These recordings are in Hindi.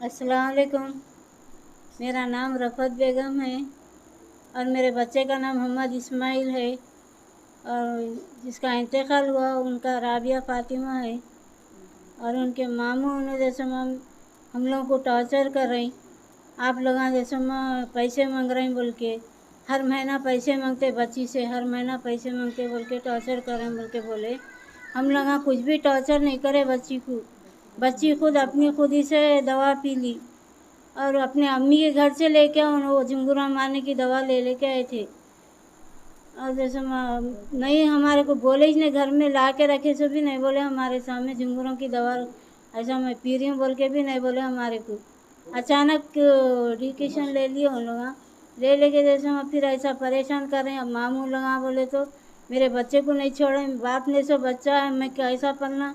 अस्सलाम वालेकुम। मेरा नाम रफ़त बेगम है और मेरे बच्चे का नाम मोहम्मद इस्माइल है और जिसका इंतकाल हुआ उनका राबिया फ़ातिमा है। और उनके मामू ने जैसे हम लोगों को टॉर्चर कर रही। आप लोग जैसे पैसे मांग रही बोल के, हर महीना पैसे मांगते बच्ची से, हर महीना पैसे मांगते बोल के टॉर्चर कर रहे बोल के बोले। हम लोग कुछ भी टॉर्चर नहीं करे बच्ची को। बच्ची खुद अपनी खुद ही से दवा पी ली और अपने अम्मी के घर से लेके वो झिंगुरा मारने की दवा ले लेके आए थे। और जैसे नहीं हमारे को बोले ही नहीं, घर में ला के रखे से भी नहीं बोले हमारे सामने झिंगुरों की दवा ऐसा मैं पी रही हूँ बोल के भी नहीं बोले हमारे को। अचानक डिसीजन ले लिए उन लोग, ले लेके जैसे हम फिर ऐसा परेशान कर रहे हैं। अब मामू लगा बोले तो मेरे बच्चे को नहीं छोड़े, बाप ने सो बच्चा है, मैं कैसा पालना।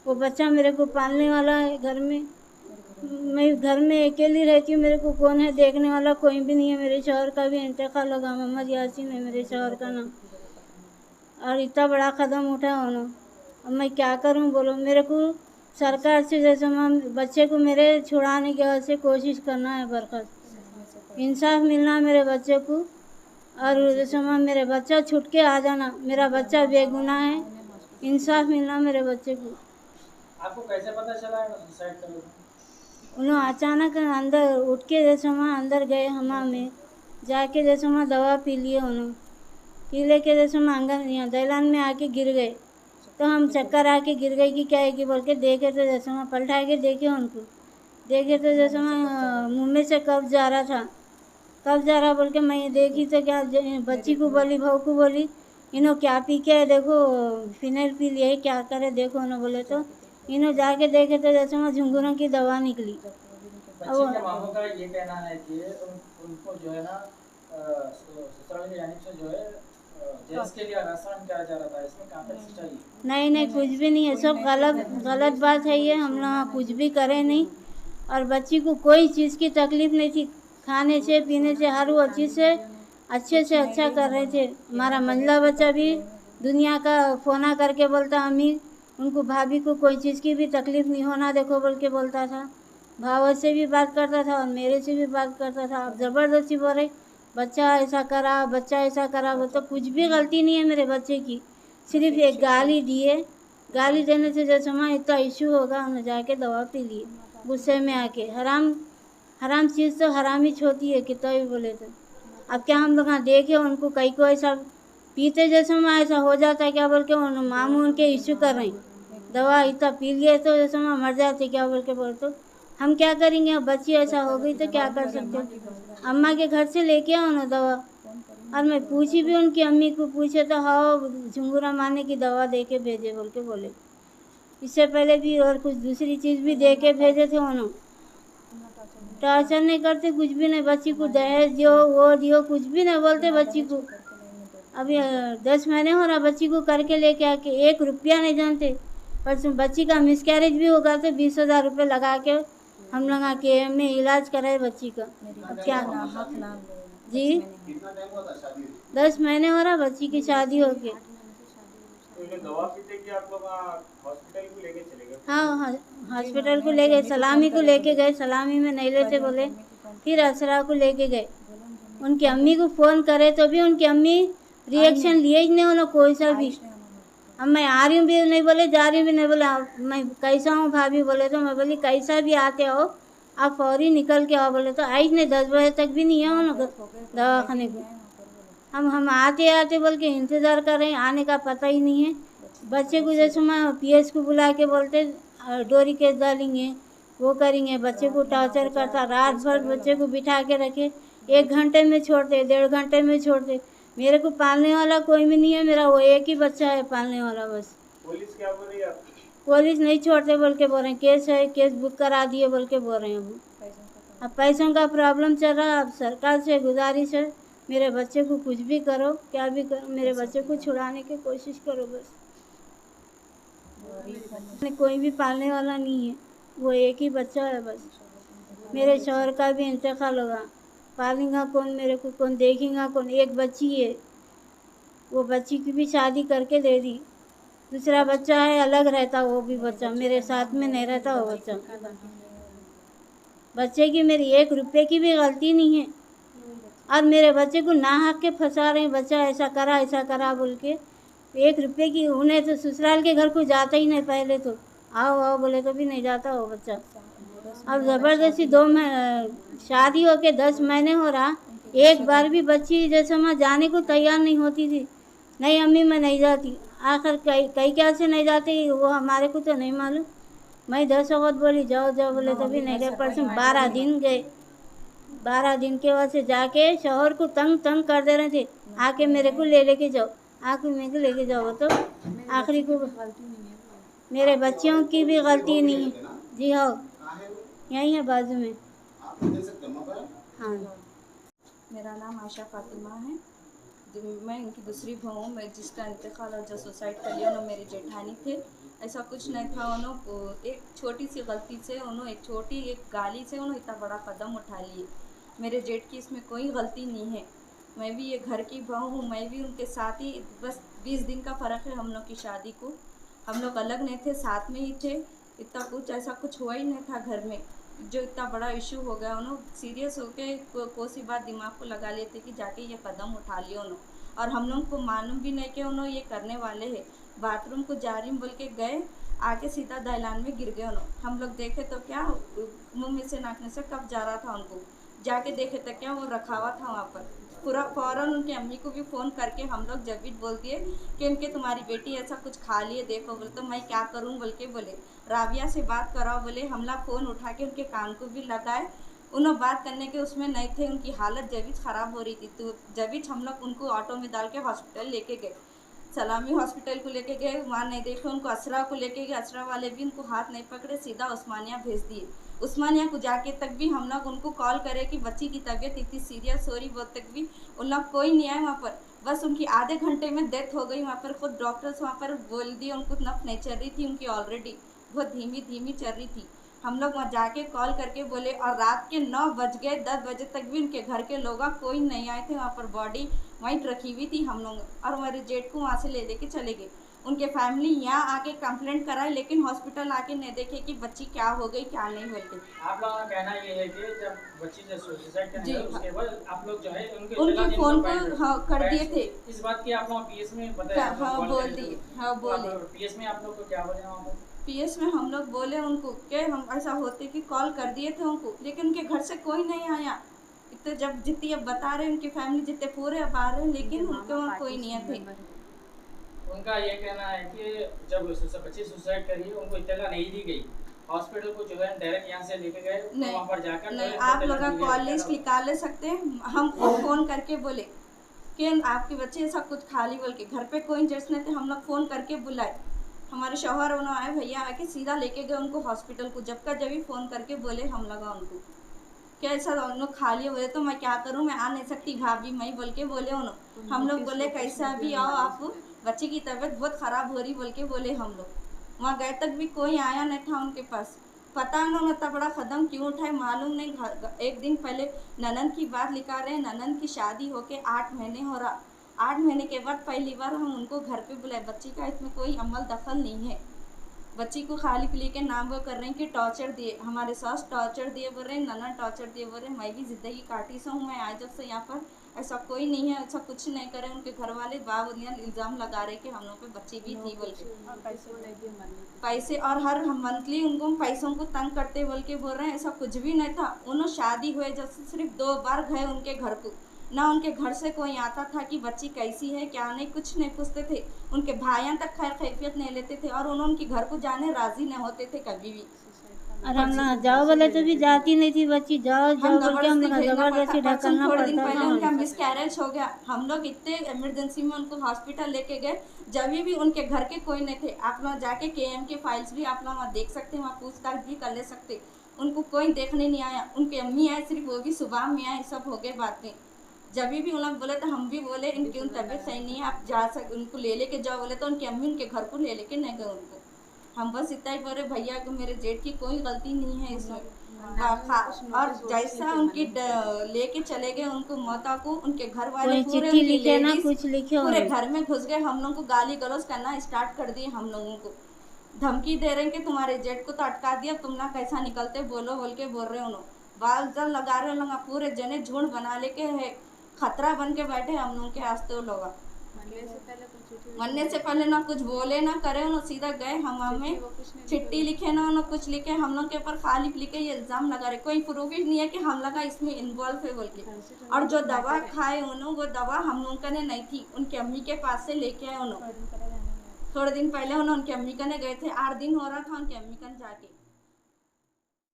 वो बच्चा मेरे को पालने वाला है घर में। मैं घर में अकेली रहती हूँ, मेरे को कौन है देखने वाला, कोई भी नहीं है। मेरे शौहर का भी इंतकाल होगा, मोहम्मद यासीन है मेरे शौहर का नाम। और इतना बड़ा कदम उठा उन्होंने, अब मैं क्या करूँ बोलो। मेरे को सरकार से जैसे बच्चे को मेरे छुड़ाने की वजह से कोशिश करना है, बरकत इंसाफ मिलना मेरे बच्चे को। और जैसे मेरे बच्चा छूट के आ जाना, मेरा बच्चा बेगुनाह है, इंसाफ मिलना मेरे बच्चे को। आपको कैसे पता चला है सुसाइड कर? उन्होंने अचानक अंदर उठ के जैसे अंदर गए, हमाम में जाके जैसे दवा पी लिए। उन्होंने पी ले के जैसे आंगन यहाँ दैलान में आके गिर गए। तो हम चक्कर आके गिर गई कि क्या है कि बोल के देखे तो जैसे पलटा के देखे उनको, देखे तो जैसे मुँह में से कब जा रहा था, कब जा रहा बोल के मैं देखी तो क्या बच्ची को बोली, बहू को बोली, इन्हों क्या पी के देखो, फिनाइल पी लिया है, क्या करे देखो। उन्होंने बोले तो इन्हों जाके देखे तो जैसे झुंगुरों की दवा निकली। बच्ची के मामू का ये कहना है कि उनको जो है ना ससुराल की जानिब से जो है जेल्स के लिए आसान किया जा रहा था, इसमें कहाँ तक सच्चाई है? नहीं कुछ भी नहीं है, सब गलत बात है ये। हम लोग कुछ भी करे नहीं और बच्ची को कोई चीज़ की तकलीफ़ नहीं थी, खाने से पीने से हर वो चीज़ से अच्छे से अच्छा कर रहे थे। हमारा मंझला बच्चा भी दुनिया का फ़ोना करके बोलता अम्मी उनको भाभी को कोई चीज़ की भी तकलीफ़ नहीं होना देखो बोल के बोलता था। भाव से भी बात करता था और मेरे से भी बात करता था। अब ज़बरदस्ती बोल रहे बच्चा ऐसा करा, बच्चा ऐसा करा। वो तो कुछ भी गलती नहीं है मेरे बच्चे की, सिर्फ एक गाली दिए। गाली देने से जैसे इतना इशू होगा, उन्होंने जाके दवा पी लिए गुस्से में आके। हराम चीज़ तो हराम ही होती है कितना भी बोले तो। अब क्या हम लोग देखे उनको कई को ऐसा पीते जैसे ऐसा हो जाता है क्या बोल के मामू उनके इशू कर रहे हैं, दवा इतना पी लिए तो जैसे मर जाते क्या बोल के बोल। तो हम क्या करेंगे, अब बच्ची ऐसा हो गई तो क्या कर सकते। अम्मा के घर से लेके आओ ना दवा। और मैं पूछी भी उनकी अम्मी को, पूछे तो हाँ झुंगुरा मारने की दवा दे के भेजे बोल के बोले। इससे पहले भी और कुछ दूसरी चीज़ भी दे के भेजे थे उन्होंने। टॉर्चर नहीं करते, कुछ भी नहीं। बच्ची को दहेज दियो, वो दियो, कुछ भी नहीं बोलते बच्ची को। अभी 10 महीने हो रहा बच्ची को करके लेके आके, 1 रुपया नहीं जानते। पर बच्ची का मिसकैरेज भी होगा तो 20,000 रुपये लगा के हम लोग के में इलाज कराए बच्ची का। क्या जी 10 महीने हो रहा बच्ची की शादी हो के। दवा पीते कि आप लोग हॉस्पिटल को लेके चले गए? हाँ हॉस्पिटल को ले गए, सलामी को लेके गए, सलामी में नहीं लेते बोले, फिर असरा को लेके गए। उनकी अम्मी को फ़ोन करे तो भी उनकी अम्मी रिएक्शन लिए ही नहीं उन्होंने कोई सा भी। अब मैं आ रही हूँ भी नहीं बोले, जा रही हूँ भी नहीं बोले। मैं कैसा हूँ भाभी बोले तो मैं बोली कैसा भी आते हो आप फौरी निकल के आओ बोले। तो आई नहीं, 10 बजे तक भी नहीं है उन्होंने दवाखाने को। हम आते आते बोल के इंतज़ार कर रहे हैं, आने का पता ही नहीं है। बच्चे को जैसे मैं पीएस को बुला के बोलते डोरी केस डालेंगे, वो करेंगे। बच्चे को टॉर्चर करता, रात भर बच्चे को बिठा के रखे, 1 घंटे में छोड़ते, 1.5 घंटे में छोड़ते। मेरे को पालने वाला कोई भी नहीं है, मेरा वो एक ही बच्चा है पालने वाला बस। पुलिस क्या बोल रही है? पुलिस नहीं छोड़ते बोल के बोल रहे हैं, केस है, केस बुक करा दिए बोल के बोल रहे हैं। अब पैसों का प्रॉब्लम चल रहा है। अब सरकार से गुजारिश है मेरे बच्चे को कुछ भी करो, क्या भी करो, मेरे बच्चे को छुड़ाने की कोशिश करो बस। कोई भी पालने वाला नहीं है, वो एक ही बच्चा है बस। मेरे शौहर का भी इंतकाल होगा, पालेगा कौन मेरे को, कौन देखेगा कौन। एक बच्ची है, वो बच्ची की भी शादी करके दे दी। दूसरा बच्चा है अलग रहता, वो भी बच्चा मेरे साथ में नहीं रहता वो बच्चा। बच्चे की मेरी 1 रुपये की भी गलती नहीं है। और मेरे बच्चे को नाहक के फंसा रहे हैं, बच्चा ऐसा करा बोल के। 1 रुपये की उन्हें तो ससुराल के घर को जाता ही नहीं पहले तो। आओ आओ बोले तो भी नहीं जाता वो बच्चा। अब ज़बरदस्ती शादी हो के 10 महीने हो रहा, एक बार भी बच्ची जैसे मैं जाने को तैयार नहीं होती थी। नहीं अम्मी मैं नहीं जाती। आखिर कई क्या से नहीं जाती वो हमारे को तो नहीं मालूम। मैं 10 वक्त बोली जाओ जाओ बोले तो भी नहीं गए। परसों 12 दिन गए। 12 दिन के बाद से जाके शोहर को तंग कर दे रहे थे, आके मेरे को लेके जाओ, आके मेरे को लेके जाओ। तो आखिरी को मेरे बच्चियों की भी गलती नहीं है। जी हाँ, यहीं है बाजू में। हाँ, मेरा नाम आशा फातिमा है। मैं इनकी दूसरी बहू हूँ। मैं जिसका इंतकाल और जो सुसाइड कर लिया उन्होंने मेरे जेठानी थे। ऐसा कुछ नहीं था। उन्होंने एक छोटी सी गलती से उन्होंने एक गाली से उन्होंने इतना बड़ा कदम उठा लिए। मेरे जेठ की इसमें कोई गलती नहीं है। मैं भी ये घर की बहू हूँ, मैं भी उनके साथ ही, बस 20 दिन का फ़र्क है हम लोग की शादी को। हम लोग अलग नहीं थे, साथ में ही थे। इतना कुछ ऐसा कुछ हुआ ही नहीं था घर में जो इतना बड़ा इशू हो गया। उन्होंने सीरियस होके कोई सी बात दिमाग को लगा लेते कि जाके ये कदम उठा लिया उन्होंने। और हम लोग को मालूम भी नहीं कि उन्होंने ये करने वाले हैं। बाथरूम को जा रही बोल के गए, आके सीधा दहलान में गिर गए उन्होंने। हम लोग देखे तो क्या मुंह में से नाकने से कब जा रहा था उनको। जाके देखे तो क्या वो रखा हुआ था वहाँ पर। पूरा फ़ौरन उनकी अम्मी को भी फ़ोन करके हम लोग जब भी बोल दिए कि उनके तुम्हारी बेटी ऐसा कुछ खा लिए देखो। बोले तो मैं क्या करूँ बोल के बोले राबिया से बात कराओ। बोले हमला फ़ोन उठा के उनके कान को भी लगाए। उन्होंने बात करने के उसमें नहीं थे। उनकी हालत जब ख़राब हो रही थी तो जब हम लोग उनको ऑटो में डाल के हॉस्पिटल लेके गए। सलामी हॉस्पिटल को लेके गए, वहाँ नहीं देखे उनको। असरा को लेके गए, असरा वाले भी उनको हाथ नहीं पकड़े, सीधा उस्मानिया भेज दिए। उस्मानिया को जाके तक भी हम लोग उनको कॉल करे कि बच्ची की तबीयत इतनी सीरियस हो रही, वो तक भी उन लोग कोई नहीं आए वहाँ पर। बस उनकी आधे घंटे में डेथ हो गई वहाँ पर। खुद डॉक्टर्स वहाँ पर बोल दिए उनको नफ नहीं चल रही थी उनकी, ऑलरेडी बहुत धीमी धीमी चल रही थी। हम लोग वहाँ जाके कॉल करके बोले, और रात के 9 बज गए, 10 बजे तक भी उनके घर के लोग कोई नहीं आए थे। वहाँ पर बॉडी वहीं रखी हुई थी हम लोग, और हमारे जेठ को वहाँ से ले के चले गए। उनके फैमिली यहाँ आके कंप्लेंट कराए, लेकिन हॉस्पिटल आके नहीं देखे कि बच्ची क्या हो गई क्या नहीं बोलते। आप लोगों का कहना ये है कि जब बच्ची जब सुसाइड करने गई उसके बाद आप लोग जो है उनके फ़ोन को हाँ कर दिए थे। इस बात की आप लोग पीएस में बताया? हाँ बोल दिए, हाँ बोले। पीएस में आप लोग को क्या बोले? वहाँ पर पीएस में हम लोग बोले उनको कि हम ऐसा होते कि कॉल कर दिए थे उनको, लेकिन उनके घर से कोई नहीं आया। तो जब जितनी अब बता रहे हैं उनकी फैमिली जितने पूरे अब आ रहे हैं, लेकिन उनके वहाँ कोई नहीं थे। उनका ये कहना है कि जब बच्ची सुसाइड करी उनको इत्तला नहीं दी गई। हॉस्पिटल को जो है डायरेक्ट यहाँ से लेके गए, वहाँ पर जाकर नहीं, आप लोग कॉल लिस्ट निकाल ले सकते हैं। हम फ़ोन करके बोले कि आपके बच्चे ऐसा कुछ खाली बोल के, घर पे कोई इंटरेस्ट नहीं थे। हम लोग फ़ोन करके बुलाए, हमारे शौहर उन्होंने आए, भैया आके सीधा लेके गए उनको हॉस्पिटल को। जब भी फ़ोन करके बोले हम लगा उनको क्या ऐसा उन लोग खा लिए। बोले तो मैं क्या करूँ, मैं आ नहीं सकती भाभी, मैं बोल के बोले उन्होंने। हम लोग बोले कैसा भी आओ आप, बच्चे की तबीयत बहुत ख़राब हो रही बोल के बोले हम लोग। वहाँ गए तक भी कोई आया नहीं था उनके पास। पता उन्होंने इतना बड़ा कदम क्यों उठाए मालूम नहीं। एक दिन पहले ननद की बात लिखा रहे, ननद की शादी होके 8 महीने हो रहा। 8 महीने के बाद पहली बार हम उनको घर पे बुलाए। बच्ची का इसमें कोई अमल दखल नहीं है। बच्ची को खाली पी के नाम वो कर रहे हैं कि टॉर्चर दिए, हमारे सास टॉर्चर दिए बोल रहे हैं, ननद टॉर्चर दिए बोल रहे हैं। मैं भी ज़िंदगी काटी से हूँ, मैं आज जब से यहाँ पर ऐसा कोई नहीं है, ऐसा कुछ नहीं करे। उनके घर वाले बाबुनियाद इल्ज़ाम लगा रहे कि हम लोग पे बच्ची भी थी बोल के, पैसे और हर मंथली उनको पैसों को तंग करते बोल के बोल रहे हैं। ऐसा कुछ भी नहीं था। उन्होंने शादी हुए जब से सिर्फ 2 बार गए उनके घर को, ना उनके घर से कोई आता था कि बच्ची कैसी है क्या नहीं, कुछ नहीं पूछते थे। उनके भाइयों तक खैर खैफियत नहीं लेते थे, और उन्होंने उनके घर को जाने राजी नहीं होते थे कभी भी। और हम ना जाओ बोले तो भी जाती नहीं थी बच्ची। जाओ जाओ बोल के हम ज़बरदस्ती ढकलना थोड़े दिन पड़ता पहले था। उनका मिसकैरेज हो गया। हम लोग इतने इमरजेंसी में उनको हॉस्पिटल लेके गए, जब भी उनके घर के कोई नहीं थे। आप लोग जाके KM के फाइल्स भी आप लोग वहाँ देख सकते हैं, वहाँ पूछताछ भी कर ले सकते। उनको कोई देखने नहीं आया। उनकी अम्मी आए सिर्फ, वो भी सुबह में आए, सब हो गए बातें। जब भी उन लोग बोले तो हम भी बोले इनकी तबीयत सही नहीं है, आप जा सकते उनको ले के जाओ। बोले तो उनकी अम्मी उनके घर को ले के नहीं गए उनको। हम बस इतना ही बोले भैया को मेरे जेठ की कोई गलती नहीं है इसमें। और जैसा उनकी लेके चले गए उनको माता को, उनके घर वाले पूरे लिखे ना कुछ लिखे पूरे घर में घुस गए। हम लोग को गाली गलौज करना स्टार्ट कर दिए। हम लोगों को धमकी दे रहे हैं कि तुम्हारे जेठ को तो अटका दिया, तुम ना कैसा निकलते बोलो बोल के बोल रहे उन्होंने। बाल जल लगा रहे लोग, पूरे जने झुंड बना लेके है, खतरा बन के बैठे हम लोग के आस्ते वो लोग। मरने से पहले ना कुछ बोले ना करे, उन्होंने सीधा गए हमें चिट्ठी लिखे ना उन्होंने कुछ लिखे, हम लोग के ऊपर खाली लिखे ये इल्ज़ाम लगा रहे, कोई प्रूफ ही नहीं है कि हम लगा इसमें इन्वॉल्व है बोल के। और जो दवा खाए उन्होंने वो दवा हम लोग का ने नहीं थी, उनकी अम्मी के पास से लेके आए उन्होंने। थोड़े दिन पहले उन्होंने उनकी अम्मी का ने गए थे, 8 दिन हो रहा था उनकी अम्मी का जाके।